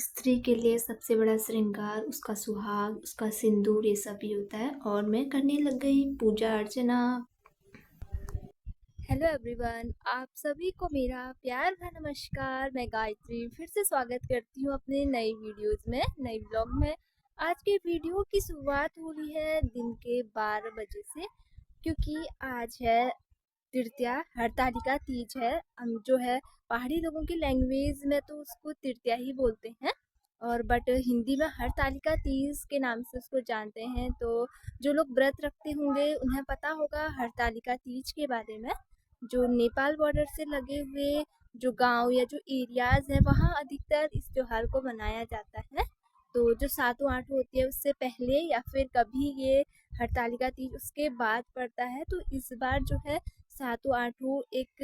स्त्री के लिए सबसे बड़ा श्रृंगार उसका सुहाग, उसका सिंदूर ये सब ही होता है। और मैं करने लग गई पूजा अर्चना। हेलो एवरीवन, आप सभी को मेरा प्यार भरा नमस्कार। मैं गायत्री फिर से स्वागत करती हूँ अपने नई वीडियोस में, नई ब्लॉग में। आज के वीडियो की शुरुआत हो रही है दिन के 12 बजे से, क्योंकि आज है तृतीया, हरतालिका तीज है। हम जो है पहाड़ी लोगों की लैंग्वेज में तो उसको तृतीया ही बोलते हैं, और बट हिंदी में हरतालिका तीज के नाम से उसको जानते हैं। तो जो लोग व्रत रखते होंगे उन्हें पता होगा हरतालिका तीज के बारे में। जो नेपाल बॉर्डर से लगे हुए जो गांव या जो एरियाज हैं वहाँ अधिकतर इस त्योहार को मनाया जाता है। तो जो सातों आठों होती है उससे पहले या फिर कभी ये हरतालिका तीज उसके बाद पड़ता है। तो इस बार जो है सातों आठों एक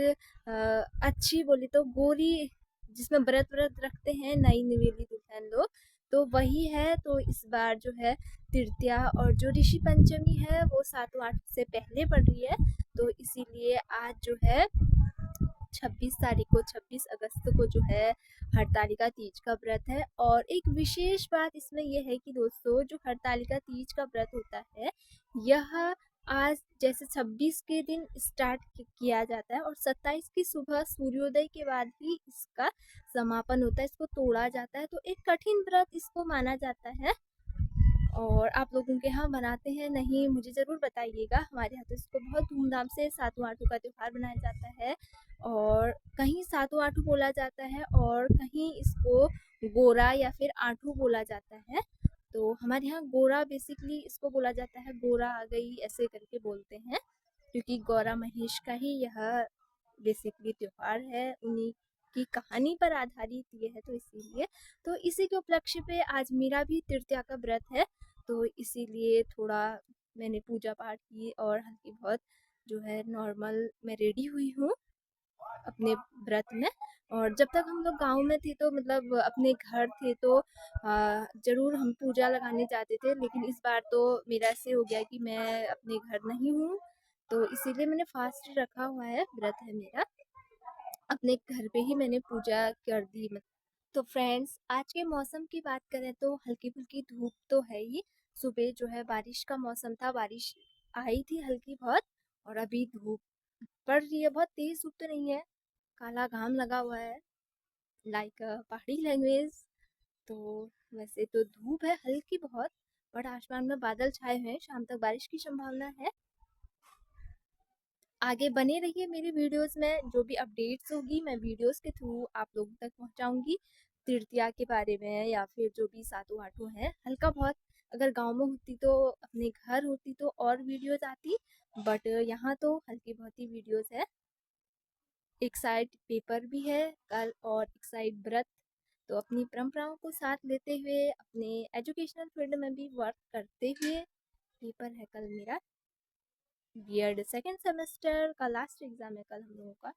अच्छी बोली तो गोरी जिसमें व्रत व्रत रखते हैं नई नवेली दुल्हन लोग, तो वही है। तो इस बार जो है तृतीया और जो ऋषि पंचमी है वो सातों आठ से पहले पड़ रही है। तो इसीलिए आज जो है 26 तारीख को, 26 अगस्त को जो है हरतालिका तीज का व्रत है। और एक विशेष बात इसमें यह है कि दोस्तों जो हरतालिका तीज का व्रत होता है यह आज जैसे 26 के दिन स्टार्ट किया जाता है और 27 की सुबह सूर्योदय के बाद ही इसका समापन होता है, इसको तोड़ा जाता है। तो एक कठिन व्रत इसको माना जाता है। और आप लोगों के यहाँ बनाते हैं नहीं मुझे ज़रूर बताइएगा। हमारे यहाँ तो इसको बहुत धूमधाम से सातों आठों का त्यौहार मनाया जाता है, और कहीं सातों आठों बोला जाता है और कहीं इसको गोरा या फिर आठों बोला जाता है। तो हमारे यहाँ गोरा बेसिकली इसको बोला जाता है, गोरा आ गई ऐसे करके बोलते हैं, क्योंकि गौरा महेश का ही यह बेसिकली त्योहार है, उन्हीं की कहानी पर आधारित ये है। तो इसीलिए तो इसी के उपलक्ष्य पे आज मेरा भी तृतीया का व्रत है। तो इसीलिए थोड़ा मैंने पूजा पाठ की और हल्की बहुत जो है नॉर्मल मैं रेडी हुई हूँ अपने व्रत में। और जब तक हम लोग गांव में थे तो मतलब अपने घर थे तो जरूर हम पूजा लगाने जाते थे, लेकिन इस बार तो मेरा ऐसे हो गया कि मैं अपने घर नहीं हूँ, तो इसीलिए मैंने फास्ट रखा हुआ है, व्रत है मेरा। अपने घर पे ही मैंने पूजा कर दी। तो फ्रेंड्स आज के मौसम की बात करें तो हल्की फुल्की धूप तो है ही। सुबह जो है बारिश का मौसम था, बारिश आई थी हल्की बहुत, और अभी धूप पड़ रही है। बहुत तेज धूप तो नहीं है, काला घाम लगा हुआ है लाइक पहाड़ी लैंग्वेज। तो वैसे तो धूप है हल्की बहुत, बट आसमान में बादल छाए हुए हैं, शाम तक बारिश की संभावना है। आगे बने रहिए मेरी वीडियोस में, जो भी अपडेट्स होगी मैं वीडियोस के थ्रू आप लोगों तक पहुंचाऊंगी। तृतीया के बारे में या फिर जो भी सातों आठों है हल्का बहुत। अगर गांव में होती तो अपने घर होती तो और वीडियोस आती, बट यहाँ तो हल्की बहुत ही वीडियोस है। एक साइड पेपर भी है कल और एक साइड व्रत। तो अपनी परंपराओं को साथ लेते हुए अपने एजुकेशनल फील्ड में भी वर्क करते हुए पेपर है कल मेरा बीएड सेकेंड सेमेस्टर का लास्ट एग्जाम है कल हम लोगों का।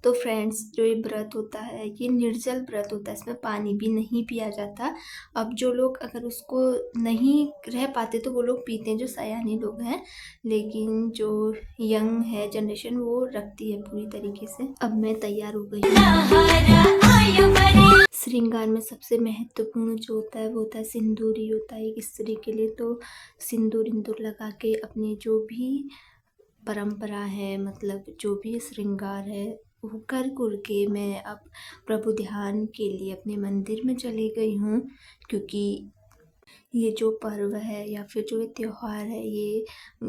तो फ्रेंड्स जो ये व्रत होता है ये निर्जल व्रत होता है, इसमें पानी भी नहीं पिया जाता। अब जो लोग अगर उसको नहीं रह पाते तो वो लोग पीते हैं, जो सयाने लोग हैं, लेकिन जो यंग है जनरेशन वो रखती है पूरी तरीके से। अब मैं तैयार हो गई हूँ। श्रृंगार में सबसे महत्वपूर्ण जो होता है वो होता है सिंदूर ही होता है एक स्त्री के लिए। तो सिंदूर इंदूर लगा के अपने जो भी परंपरा है, मतलब जो भी श्रृंगार है वो कर कुर के मैं अब प्रभु ध्यान के लिए अपने मंदिर में चली गई हूँ। क्योंकि ये जो पर्व है या फिर जो ये त्यौहार है ये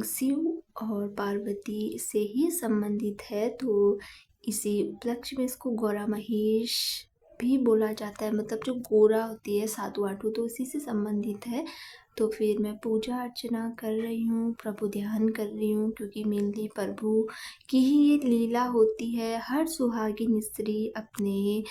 शिव और पार्वती से ही संबंधित है। तो इसी उपलक्ष्य में इसको गौरा महेश भी बोला जाता है, मतलब जो गोरा होती है सातों आठों तो उसी से संबंधित है। तो फिर मैं पूजा अर्चना कर रही हूँ, प्रभु ध्यान कर रही हूँ, क्योंकि मेनली प्रभु की ही ये लीला होती है। हर सुहागिन स्त्री अपने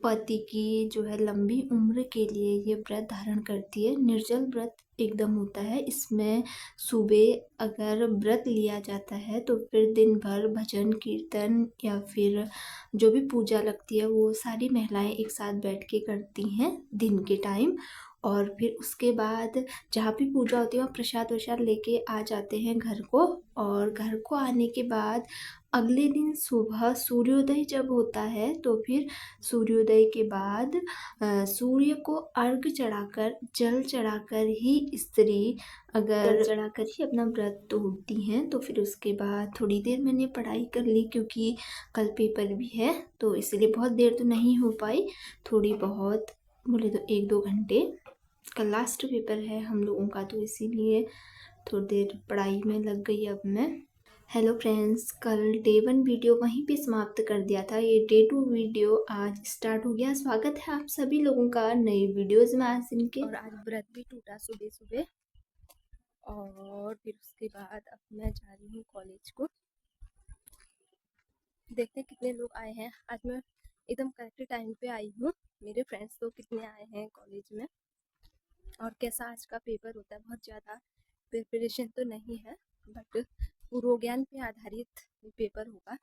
पति की जो है लंबी उम्र के लिए ये व्रत धारण करती है। निर्जल व्रत एकदम होता है, इसमें सुबह अगर व्रत लिया जाता है तो फिर दिन भर भजन कीर्तन या फिर जो भी पूजा लगती है वो सारी महिलाएं एक साथ बैठ के करती हैं दिन के टाइम। और फिर उसके बाद जहाँ भी पूजा होती है वहाँ प्रसाद वरसाद लेके आ जाते हैं घर को। और घर को आने के बाद अगले दिन सुबह सूर्योदय जब होता है तो फिर सूर्योदय के बाद सूर्य को अर्घ चढ़ाकर जल चढ़ाकर ही स्त्री अगर जल चढ़ाकर ही अपना व्रत तोड़ती हैं। तो फिर उसके बाद थोड़ी देर मैंने पढ़ाई कर ली क्योंकि कल पेपर भी है, तो इसलिए बहुत देर तो नहीं हो पाई, थोड़ी बहुत बोले तो 1-2 घंटे। कल लास्ट पेपर है हम लोगों का, तो इसीलिए थोड़ी देर पढ़ाई में लग गई अब मैं। हेलो फ्रेंड्स, कल डे 1 वीडियो वहीं पे समाप्त कर दिया था। ये डे 2 वीडियो आज स्टार्ट हो गया। स्वागत है आप सभी लोगों का नई वीडियोस में आज इनके। और आज व्रत भी टूटा सुबह सुबह, और फिर उसके बाद अब मैं जा रही हूँ कॉलेज को। देखते हैं कितने लोग आए हैं। आज मैं एकदम करेक्ट टाइम पे आई हूँ। मेरे फ्रेंड्स तो कितने आए हैं कॉलेज में, और कैसा आज का पेपर होता है। बहुत ज़्यादा प्रिपरेशन तो नहीं है, बट पूर्व ज्ञान पे आधारित पेपर होगा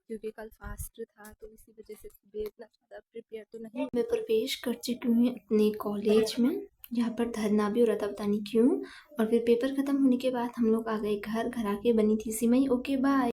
क्योंकि कल फास्ट था, तो इसी वजह से सुबह इतना ज़्यादा प्रिपेयर तो नहीं। मैं प्रवेश कर चुकी हूँ अपने कॉलेज में, यहाँ पर धरना भी हो रहा था, पता नहीं क्यों। और फिर पेपर ख़त्म होने के बाद हम लोग आ गए घर। घर आके बनी थी सिमई। Okay bye.